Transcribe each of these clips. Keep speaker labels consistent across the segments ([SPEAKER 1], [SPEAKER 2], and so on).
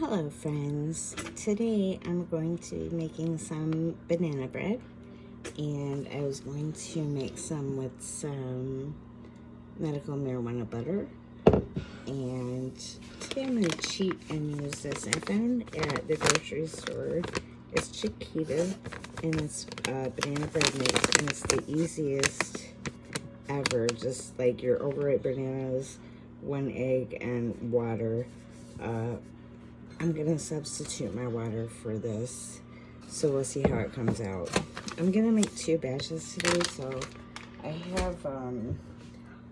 [SPEAKER 1] Hello friends, today I'm going to be making some banana bread, and I was going to make some with some medical marijuana butter. And today I'm going to cheat and use this. I found at the grocery store, it's Chiquita, and it's banana bread mix, and it's the easiest ever. Just like your overripe bananas, 1 egg, and water. I'm gonna substitute my water for this, so we'll see how it comes out. I'm gonna make 2 batches today, so I have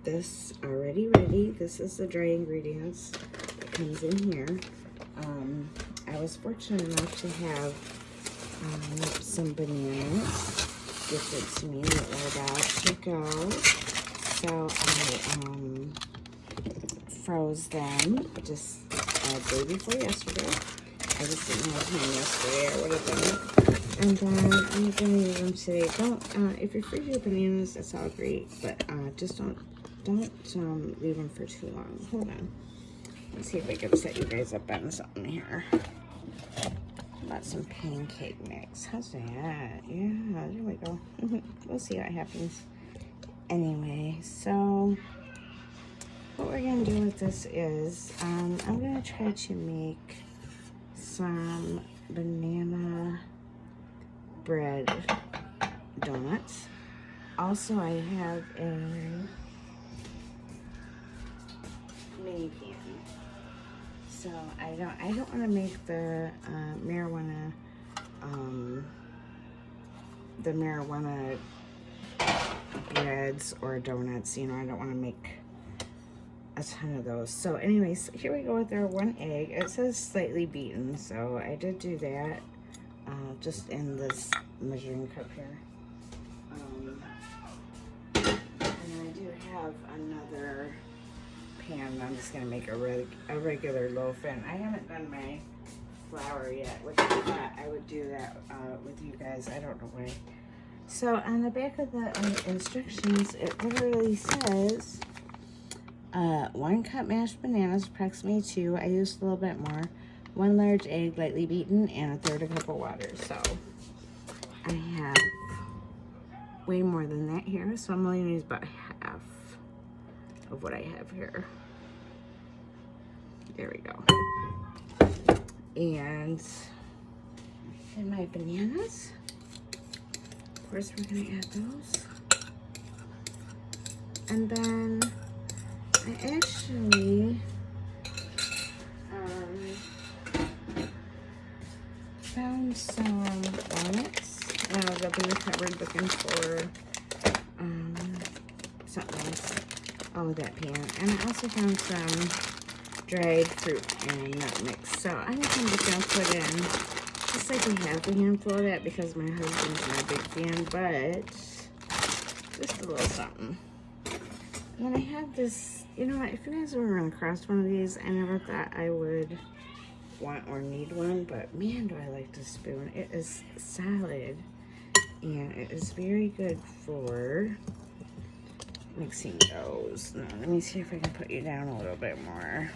[SPEAKER 1] this already ready. This is the dry ingredients that comes in here. I was fortunate enough to have some bananas gifted to me that were about to go, so I froze them just day before yesterday. I just didn't have time yesterday. I would have done it. And then I'm gonna use them today. Don't if you're freezing your bananas, that's all great, but just don't leave them for too long. Hold on. Let's see if I can set you guys up on something here. About some pancake mix. How's that? Yeah, there we go. We'll see what happens. Anyway, so what we're gonna do with this is I'm gonna try to make some banana bread donuts. Also, I have a mini pan, so I don't want to make the marijuana breads or donuts. You know, I don't want to make a ton of those. So anyways, here we go with our 1 egg. It says slightly beaten, so I did do that just in this measuring cup here. And I do have another pan. I'm just gonna make a regular loaf, and I haven't done my flour yet, which I thought I would do that with you guys. I don't know why. So on the back of the instructions, it literally says 1 cup mashed bananas, approximately 2. I used a little bit more. 1 large egg, lightly beaten, and 1/3 cup of water. So I have way more than that here, so I'm only gonna use about half of what I have here. There we go. And my bananas. Of course, we're gonna add those. And then I actually found some walnuts, and I was up in the cupboard looking for something else. Oh, that pan. And I also found some dried fruit and nut mix. So I'm just gonna put in just like a half a handful of that, because my husband's not a big fan, but just a little something. And then I have this, you know what, if you guys were run across one of these, I never thought I would want or need one, but man, do I like this spoon. It is solid, and it is very good for mixing doughs. Now, let me see if I can put you down a little bit more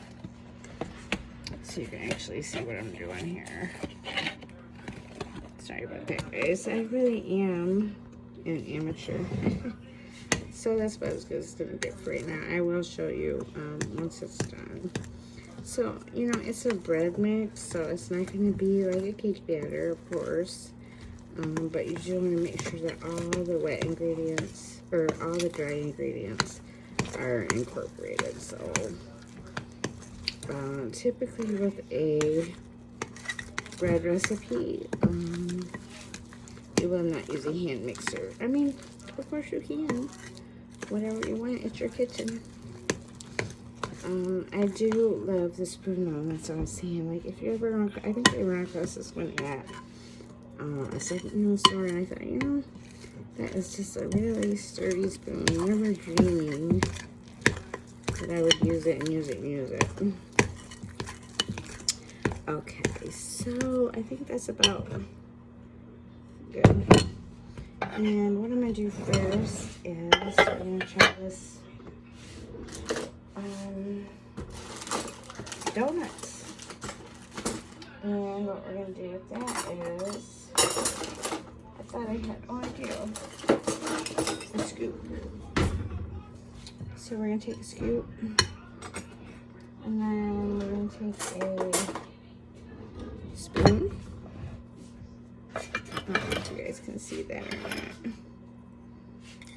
[SPEAKER 1] so you can actually see what I'm doing here. Sorry about that, guys. I really am an amateur. So that's about as good as it's gonna get for right now. I will show you once it's done. So, you know, it's a bread mix, so it's not gonna be like a cake batter, of course. But you do wanna make sure that all the wet ingredients, or all the dry ingredients, are incorporated. So, typically with a bread recipe, you will not use a hand mixer. I mean, of course you can. Whatever you want, it's your kitchen. I do love the spoon though, that's what I'm saying. Like, if you ever run, I think I ran across this one at a second-hand store, and I thought, you know, that is just a really sturdy spoon. Never dreaming that I would use it and use it and use it. Okay, so I think that's about good. And what I'm gonna do first is I'm gonna try this donuts. And what we're going to do with that is, I thought I had, oh I do, a scoop. So we're going to take a scoop, and then we're going to take a spoon. I don't know if you guys can see that or not.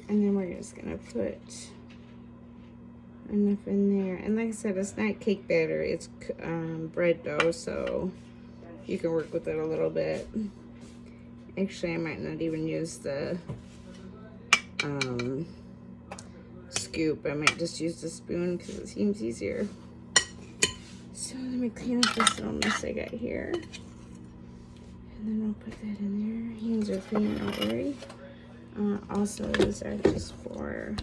[SPEAKER 1] And then we're just going to put enough in there. And like I said, it's not cake batter, it's bread dough, so you can work with it a little bit. Actually, I might not even use the scoop. I might just use the spoon because it seems easier. So let me clean up this little mess I got here. And then I'll put that in there. Hands are clean, don't worry. Also, these are just for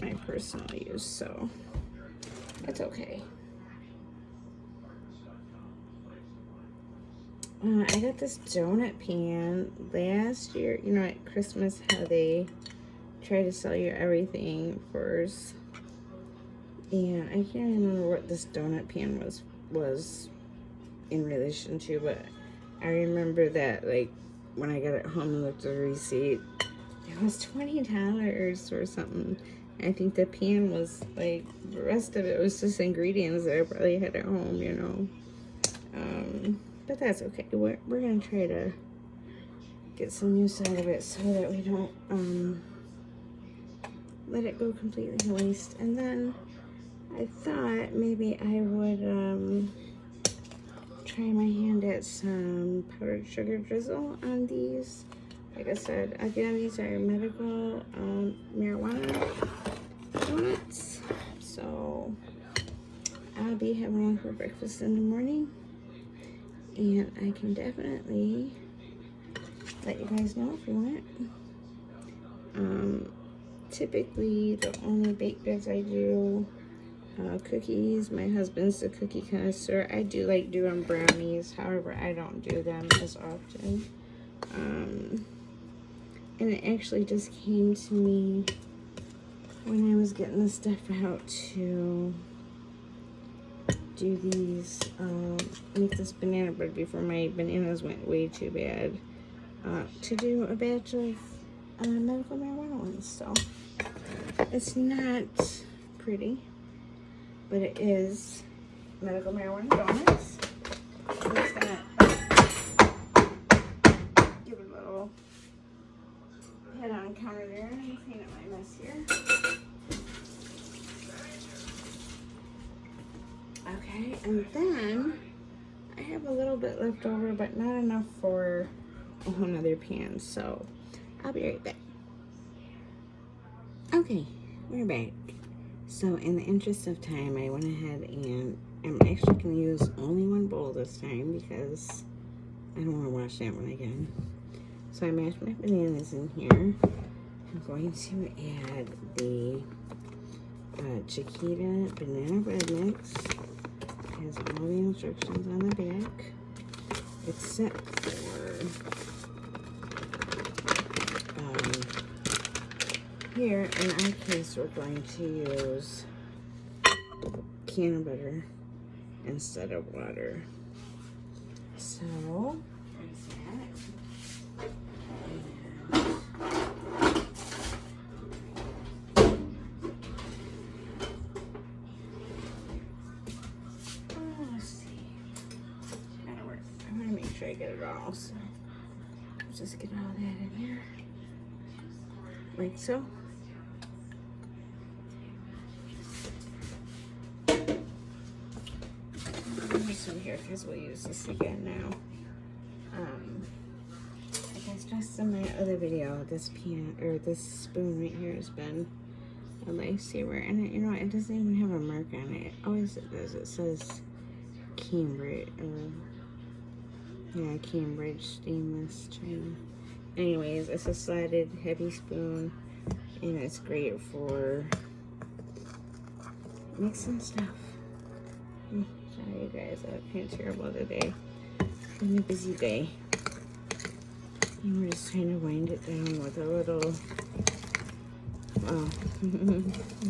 [SPEAKER 1] my personal use, so it's okay. I got this donut pan last year. You know, at Christmas, how they try to sell you everything first. And I can't remember what this donut pan was in relation to, but I remember that, like, when I got it home and looked at the receipt, it was $20 or something. I think the pan was, like, the rest of it was just ingredients that I probably had at home, you know. But that's okay. We're going to try to get some use out of it so that we don't let it go completely to waste. And then I thought maybe I would try my hand at some powdered sugar drizzle on these. Like I said, again, these are medical marijuana donuts. So I'll be having one for breakfast in the morning. And I can definitely let you guys know if you want. Typically, the only baked goods I do, cookies. My husband's the cookie connoisseur. I do like doing brownies. However, I don't do them as often. And it actually just came to me when I was getting the stuff out to do these, make this banana bread before my bananas went way too bad, to do a batch of medical marijuana ones. So it's not pretty, but it is medical marijuana donuts. I'm just gonna give it a little head on counter there and clean up my mess here. Okay, and then I have a little bit left over, but not enough for a whole nother pan, so I'll be right back. Okay, we're back. So in the interest of time, I went ahead and I'm actually going to use only one bowl this time because I don't want to wash that one again. So I mashed my bananas in here. I'm going to add the Chiquita banana bread mix. It has all the instructions on the back, except for here in our case we're going to use CannaBanana instead of water. So there's that. Let's see. That'll work. I want to make sure I get it all. So let's just get all that in there. Like so. This one here because we'll use this again now. Like I stressed in my other video, this pan or this spoon right here has been a lifesaver, and it, you know, it doesn't even have a mark on it. It always does. It says Cambridge or yeah, Cambridge stainless china. Anyways, it's a slatted heavy spoon, and it's great for mixing stuff. Sorry, you guys, I'm kind of terrible today. It's been a busy day. And we're just trying to wind it down with a little,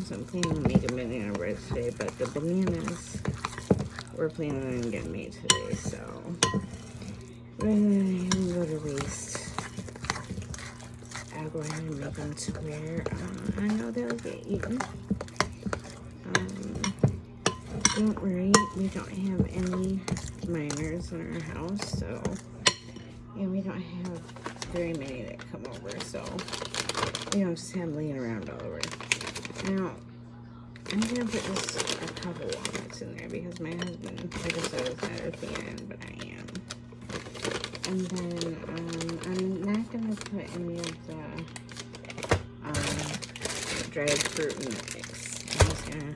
[SPEAKER 1] so I'm planning on making banana bread today, but the bananas we're planning on getting made today, so rather than go to waste, I'll go ahead and make them to where I know they'll get eaten. Don't worry, we don't have any minors in our house, so, and we don't have very many that come over, so we don't just have them laying around all over. Now, I'm gonna put just a couple walnuts in there because my husband, like I said, is not a fan, but I am. And then I'm not gonna put any of the dried fruit in the mix. I'm just gonna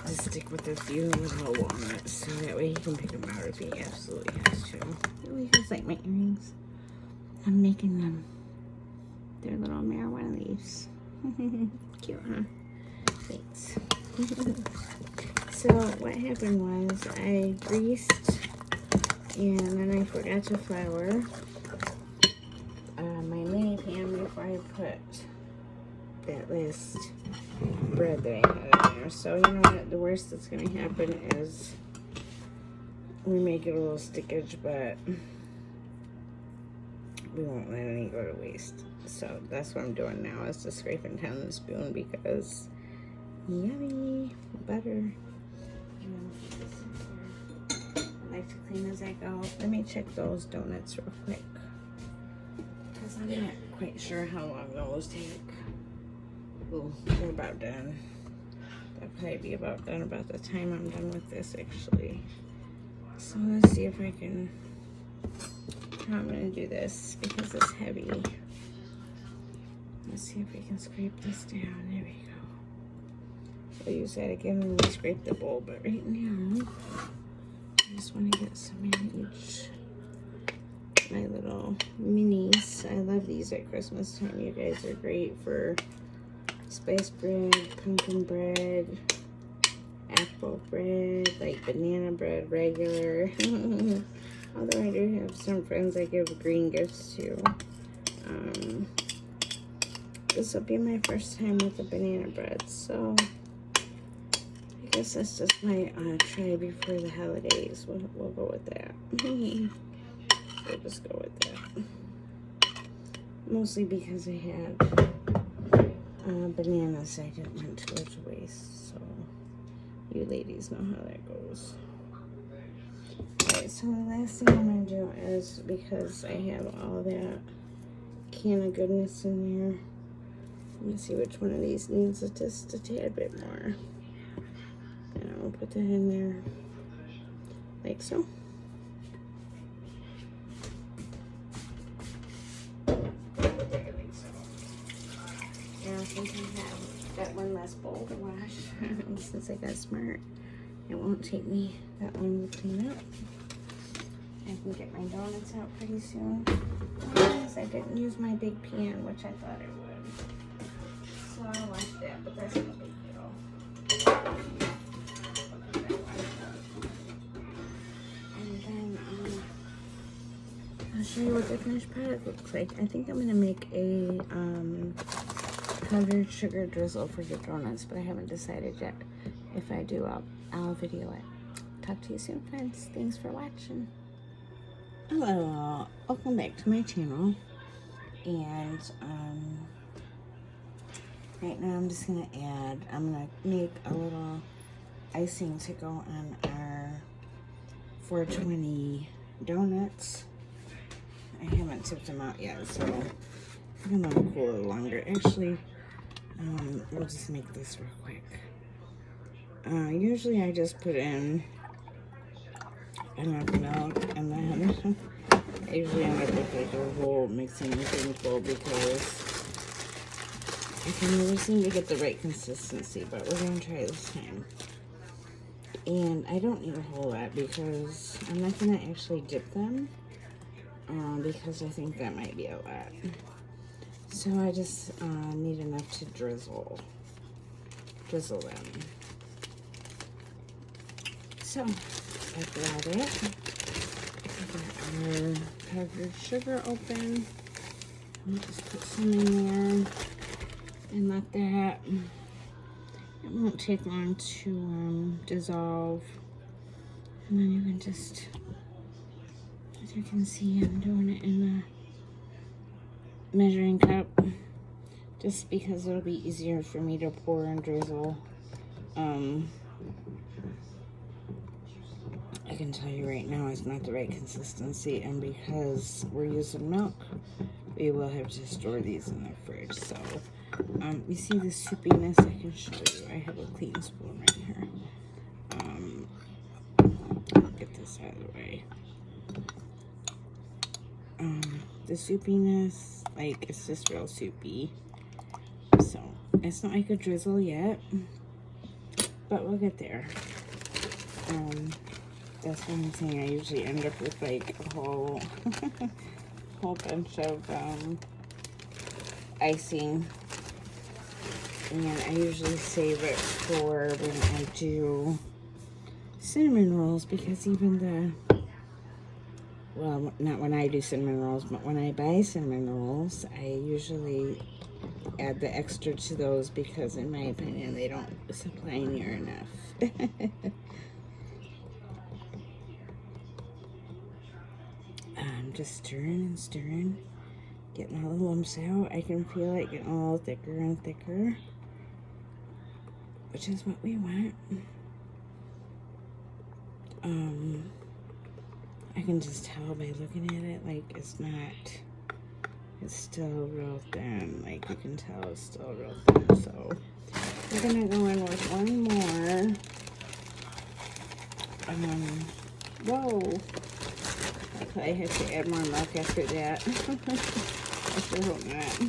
[SPEAKER 1] stick with a few little walnuts so that way he can pick them out if he absolutely has to. Oh, you guys like my earrings? I'm making them. They're little marijuana leaves. Cute, huh? Thanks. So what happened was I greased and then I forgot to flour my mini pan before I put that last bread that I had in there. So you know what, the worst that's going to happen is we may get a little stickage, but we won't let any go to waste. So that's what I'm doing now, is just scraping down the spoon because yummy butter. I like to clean as I go. Let me check those donuts real quick because I'm not quite sure how long those take. Oh, they're about done. They'll probably be about done about the time I'm done with this, actually. So let's see if I can, how I'm going to do this because it's heavy. Let's see if we can scrape this down. There we go. I'll use that again when we scrape the bowl, but right now, I just want to get some in each. My little minis. I love these at Christmas time. You guys are great for spice bread, pumpkin bread, apple bread, like banana bread, regular. Although I do have some friends I give green gifts to. This will be my first time with the banana bread, so I guess that's just my try before the holidays. We'll go with that. We'll just go with that. Mostly because I had bananas I didn't want to go to waste, so you ladies know how that goes. Alright, so the last thing I'm going to do is, because I have all that can of goodness in there, I'm going to see which one of these needs just a tad bit more. And I'll put that in there like so. And I think I have that one less bowl to wash. Since I got smart, it won't take me that long to clean up. I can get my donuts out pretty soon. Because I didn't use my big pan, which I thought I would. So I'll wash that, but that's no big deal. And then I'll show you what the finished product looks like. I think I'm going to make a powdered sugar drizzle for your donuts, but I haven't decided yet. If I do, I'll video it. Talk to you soon, friends. Thanks for watching. Hello, welcome back to my channel. And right now I'm just gonna I'm gonna make a little icing to go on our 420 donuts. I haven't tipped them out yet, so I'm gonna cool a little longer. Actually, we'll just make this real quick. Usually I just put in enough milk, and then I usually end up with like a whole mixing bowl because I can never seem to get the right consistency, but we're gonna try this time. And I don't need a whole lot because I'm not gonna actually dip them, because I think that might be a lot. So I just need enough to drizzle them. So after all that, we got our powdered sugar open. I'll just put some in there and let that, it won't take long to dissolve. And then you can just, as you can see, I'm doing it in a measuring cup just because it'll be easier for me to pour and drizzle. I can tell you right now it's not the right consistency, and because we're using milk, we will have to store these in the fridge. So you see the soupiness? I can show you. I have a clean spoon right here. Get this out of the way. The soupiness, like, it's just real soupy. So it's not like a drizzle yet, but we'll get there. That's what I'm saying. I usually end up with like a whole bunch of icing, and I usually save it for when I do cinnamon rolls, because even well, not when I do cinnamon rolls, but when I buy cinnamon rolls, I usually add the extra to those, because in my opinion they don't supply near enough. I'm just stirring and stirring, getting all the lumps out. I can feel it getting a little thicker and thicker, which is what we want. I can just tell by looking at it, like, it's still real thin. Like, you can tell it's still real thin. So we're gonna go in with one more. Whoa. I have to add more milk after that. I sure hope not.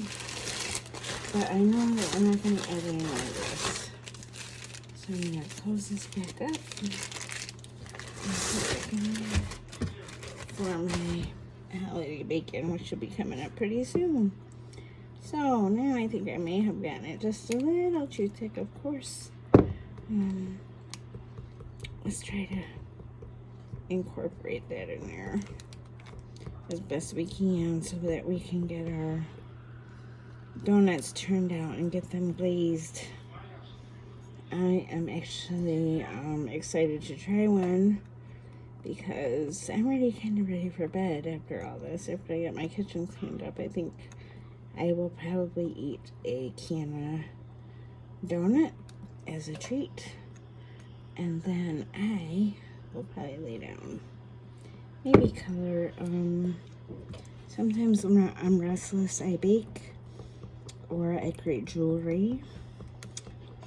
[SPEAKER 1] But I know that we're not going to add any more of this. So I'm going to close this back up. And put it in there for my holiday bacon, which will be coming up pretty soon. So now I think I may have gotten it just a little too thick, of course. Let's try to incorporate that in there as best we can, so that we can get our donuts turned out and get them glazed. I am actually excited to try one, because I'm already kind of ready for bed after all this. After I get my kitchen cleaned up, I think I will probably eat a Canna donut as a treat, and then I will probably lay down. Maybe color. Sometimes when I'm restless, I bake, or I create jewelry,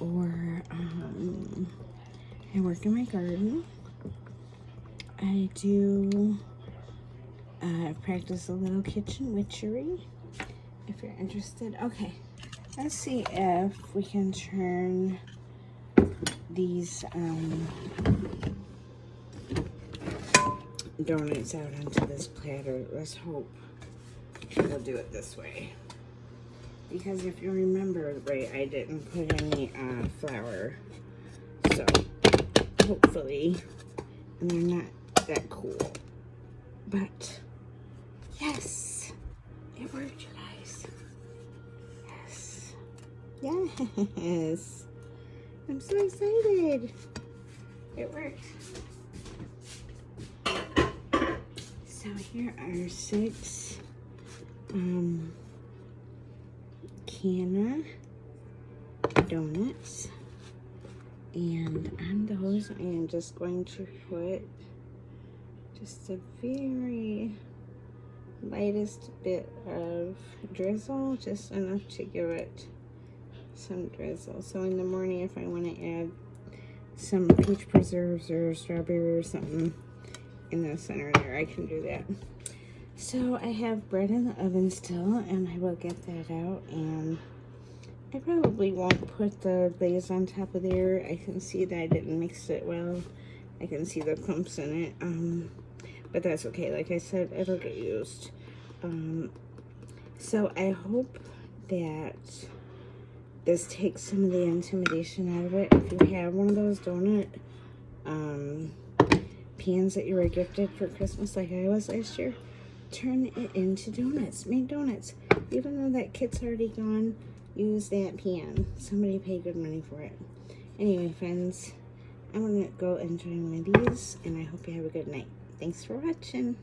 [SPEAKER 1] or I work in my garden. I do practice a little kitchen witchery, if you're interested. Okay, let's see if we can turn these donuts out onto this platter. Let's hope we'll do it this way, because if you remember right, I didn't put any flour, so hopefully, and they're not that cool, but yes, it worked, you guys. Yes, I'm so excited. It worked. So here are 6 Canna donuts, and on those I am just going to put just a very lightest bit of drizzle, just enough to give it some drizzle. So in the morning, if I want to add some peach preserves or strawberry or something in the center there, I can do that. So I have bread in the oven still, and I will get that out, and I probably won't put the glaze on top of there. I can see that I didn't mix it well. I can see the clumps in it, but that's okay. Like I said, it'll get used. So I hope that this takes some of the intimidation out of it. If you have one of those donut pans that you were gifted for Christmas like I was last year, turn it into donuts. Make donuts. Even though that kit's already gone, use that pan. Somebody paid good money for it. Anyway, friends, I'm gonna go enjoy one of these, and I hope you have a good night. Thanks for watching.